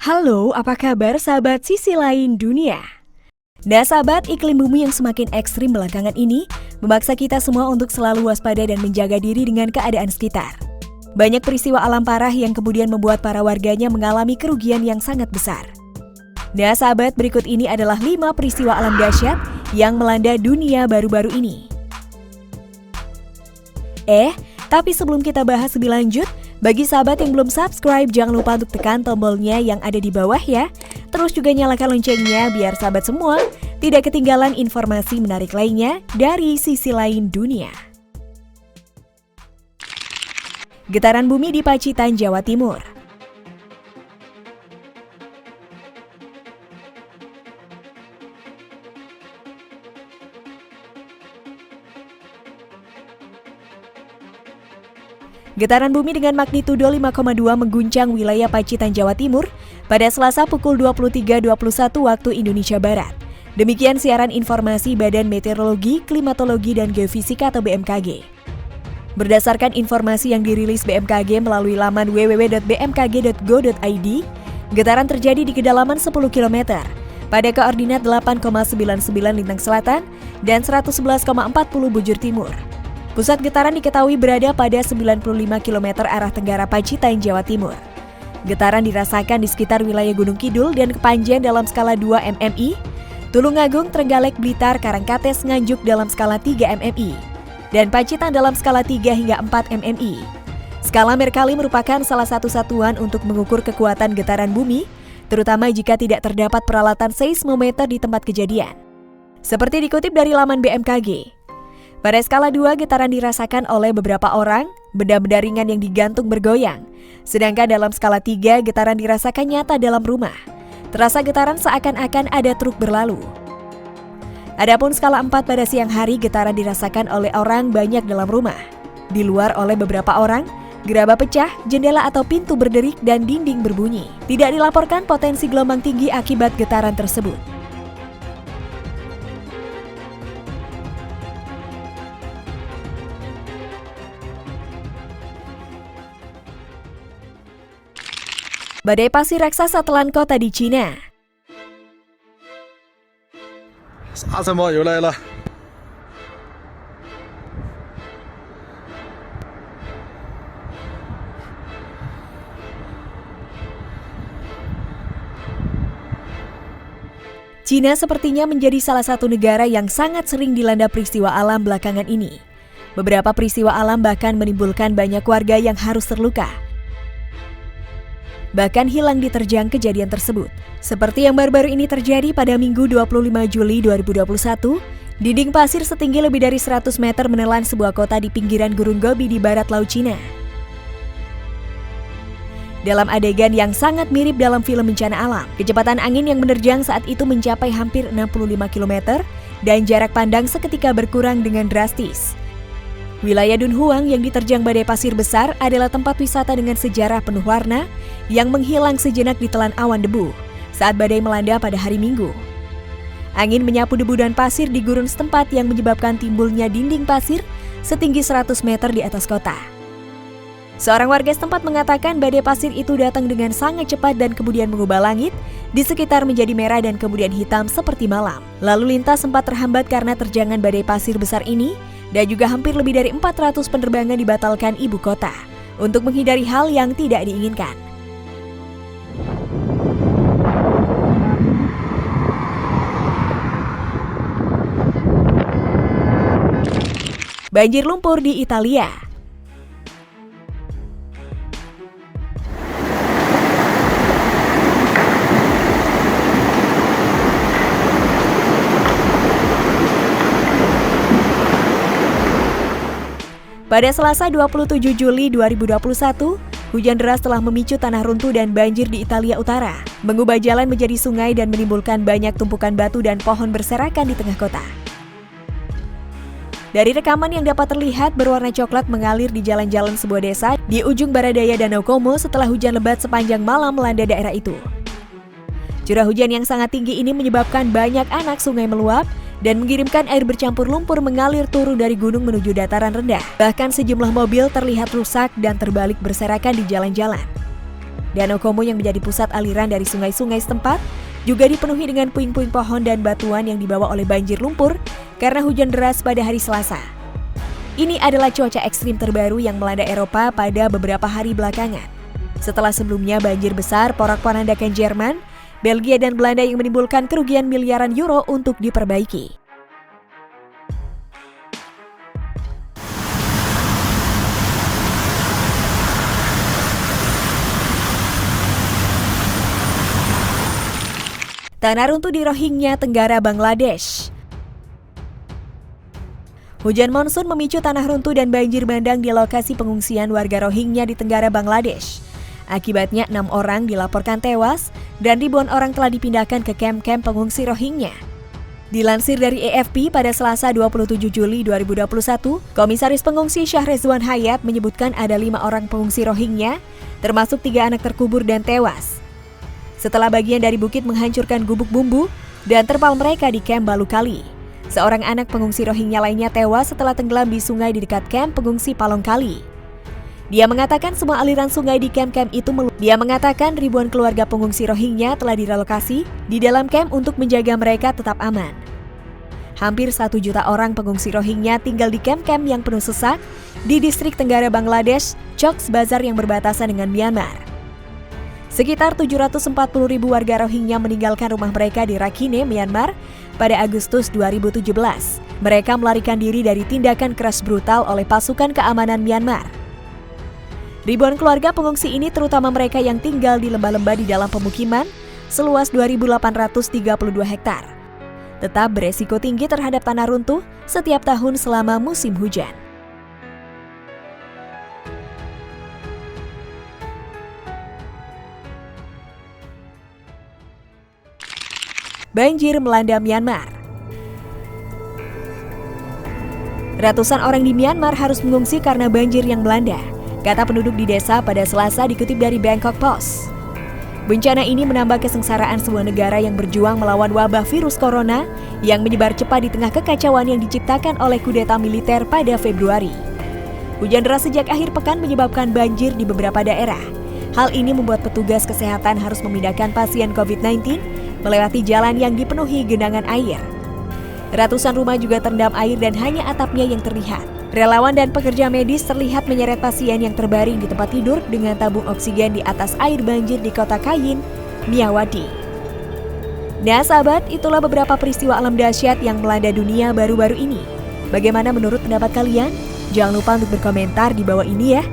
Halo, apa kabar sahabat sisi lain dunia? Nah sahabat, iklim bumi yang semakin ekstrim belakangan ini memaksa kita semua untuk selalu waspada dan menjaga diri dengan keadaan sekitar. Banyak peristiwa alam parah yang kemudian membuat para warganya mengalami kerugian yang sangat besar. Nah sahabat, berikut ini adalah 5 peristiwa alam dahsyat yang melanda dunia baru-baru ini. Tapi sebelum kita bahas lebih lanjut, bagi sahabat yang belum subscribe, jangan lupa untuk tekan tombolnya yang ada di bawah ya. Terus juga nyalakan loncengnya biar sahabat semua tidak ketinggalan informasi menarik lainnya dari sisi lain dunia. Getaran bumi di Pacitan, Jawa Timur. Getaran bumi dengan magnitudo 5,2 mengguncang wilayah Pacitan, Jawa Timur pada Selasa pukul 23.21 waktu Indonesia Barat. Demikian siaran informasi Badan Meteorologi, Klimatologi, dan Geofisika atau BMKG. Berdasarkan informasi yang dirilis BMKG melalui laman www.bmkg.go.id, getaran terjadi di kedalaman 10 km pada koordinat 8,99 lintang selatan dan 111,40 bujur timur. Pusat getaran diketahui berada pada 95 km arah tenggara Pacitan, Jawa Timur. Getaran dirasakan di sekitar wilayah Gunung Kidul dan Kepanjen dalam skala 2 mmi, Tulungagung, Trenggalek, Blitar, Karangkates, Nganjuk dalam skala 3 mmi, dan Pacitan dalam skala 3 hingga 4 mmi. Skala Mercalli merupakan salah satu satuan untuk mengukur kekuatan getaran bumi, terutama jika tidak terdapat peralatan seismometer di tempat kejadian. Seperti dikutip dari laman BMKG, pada skala 2, getaran dirasakan oleh beberapa orang, benda-benda ringan yang digantung bergoyang. Sedangkan dalam skala 3, getaran dirasakan nyata dalam rumah. Terasa getaran seakan-akan ada truk berlalu. Adapun skala 4 pada siang hari, getaran dirasakan oleh orang banyak dalam rumah. Di luar oleh beberapa orang, gerabah pecah, jendela atau pintu berderik, dan dinding berbunyi. Tidak dilaporkan potensi gelombang tinggi akibat getaran tersebut. Badai pasir raksasa telan kota di Cina. 沙尘暴又来了。 Cina sepertinya menjadi salah satu negara yang sangat sering dilanda peristiwa alam belakangan ini. Beberapa peristiwa alam bahkan menimbulkan banyak warga yang harus terluka, bahkan hilang diterjang kejadian tersebut. Seperti yang baru-baru ini terjadi pada Minggu 25 Juli 2021, dinding pasir setinggi lebih dari 100 meter menelan sebuah kota di pinggiran Gurun Gobi di barat Laut Cina. Dalam adegan yang sangat mirip dalam film bencana alam, kecepatan angin yang menerjang saat itu mencapai hampir 65 km dan jarak pandang seketika berkurang dengan drastis. Wilayah Dunhuang yang diterjang badai pasir besar adalah tempat wisata dengan sejarah penuh warna yang menghilang sejenak ditelan awan debu saat badai melanda pada hari Minggu. Angin menyapu debu dan pasir di gurun setempat yang menyebabkan timbulnya dinding pasir setinggi 100 meter di atas kota. Seorang warga setempat mengatakan badai pasir itu datang dengan sangat cepat dan kemudian mengubah langit di sekitar menjadi merah dan kemudian hitam seperti malam. Lalu lintas sempat terhambat karena terjangan badai pasir besar ini, dan juga hampir lebih dari 400 penerbangan dibatalkan ibu kota untuk menghindari hal yang tidak diinginkan. Banjir lumpur di Italia. Pada Selasa 27 Juli 2021, hujan deras telah memicu tanah runtuh dan banjir di Italia Utara, mengubah jalan menjadi sungai dan menimbulkan banyak tumpukan batu dan pohon berserakan di tengah kota. Dari rekaman yang dapat terlihat, berwarna coklat mengalir di jalan-jalan sebuah desa di ujung barat daya Danau Como setelah hujan lebat sepanjang malam melanda daerah itu. Curah hujan yang sangat tinggi ini menyebabkan banyak anak sungai meluap dan mengirimkan air bercampur lumpur mengalir turun dari gunung menuju dataran rendah. Bahkan sejumlah mobil terlihat rusak dan terbalik berserakan di jalan-jalan. Danau Komo yang menjadi pusat aliran dari sungai-sungai setempat juga dipenuhi dengan puing-puing pohon dan batuan yang dibawa oleh banjir lumpur karena hujan deras pada hari Selasa. Ini adalah cuaca ekstrim terbaru yang melanda Eropa pada beberapa hari belakangan. Setelah sebelumnya banjir besar porak-porandakan Jerman, Belgia dan Belanda yang menimbulkan kerugian miliaran euro untuk diperbaiki. Tanah runtuh di Rohingya, Tenggara Bangladesh. Hujan monsun memicu tanah runtuh dan banjir bandang di lokasi pengungsian warga Rohingya di Tenggara Bangladesh. Akibatnya 6 orang dilaporkan tewas dan ribuan orang telah dipindahkan ke kamp-kamp pengungsi Rohingya. Dilansir dari AFP pada Selasa 27 Juli 2021, Komisaris Pengungsi Syahrezwan Hayat menyebutkan ada 5 orang pengungsi Rohingya, termasuk 3 anak terkubur dan tewas. Setelah bagian dari bukit menghancurkan gubuk bumbu dan terpal mereka di kamp Balukali. Seorang anak pengungsi Rohingya lainnya tewas setelah tenggelam di sungai di dekat kamp pengungsi Palongkali. Dia mengatakan semua aliran sungai di kamp-kamp itu Dia mengatakan ribuan keluarga pengungsi Rohingya telah direlokasi di dalam kamp untuk menjaga mereka tetap aman. Hampir 1 juta orang pengungsi Rohingya tinggal di kamp-kamp yang penuh sesak di distrik Tenggara Bangladesh, Cox's Bazar yang berbatasan dengan Myanmar. Sekitar 740.000 warga Rohingya meninggalkan rumah mereka di Rakhine, Myanmar pada Agustus 2017. Mereka melarikan diri dari tindakan keras brutal oleh pasukan keamanan Myanmar. Ribuan keluarga pengungsi ini terutama mereka yang tinggal di lembah-lembah di dalam pemukiman seluas 2.832 hektar. Tetap beresiko tinggi terhadap tanah runtuh setiap tahun selama musim hujan. Banjir melanda Myanmar. Ratusan orang di Myanmar harus mengungsi karena banjir yang melanda, kata penduduk di desa pada Selasa dikutip dari Bangkok Post. Bencana ini menambah kesengsaraan sebuah negara yang berjuang melawan wabah virus corona yang menyebar cepat di tengah kekacauan yang diciptakan oleh kudeta militer pada Februari. Hujan deras sejak akhir pekan menyebabkan banjir di beberapa daerah. Hal ini membuat petugas kesehatan harus memindahkan pasien COVID-19 melewati jalan yang dipenuhi genangan air. Ratusan rumah juga terendam air dan hanya atapnya yang terlihat. Relawan dan pekerja medis terlihat menyeret pasien yang terbaring di tempat tidur dengan tabung oksigen di atas air banjir di kota Kayin, Miyawadi. Nah sahabat, itulah beberapa peristiwa alam dahsyat yang melanda dunia baru-baru ini. Bagaimana menurut pendapat kalian? Jangan lupa untuk berkomentar di bawah ini ya.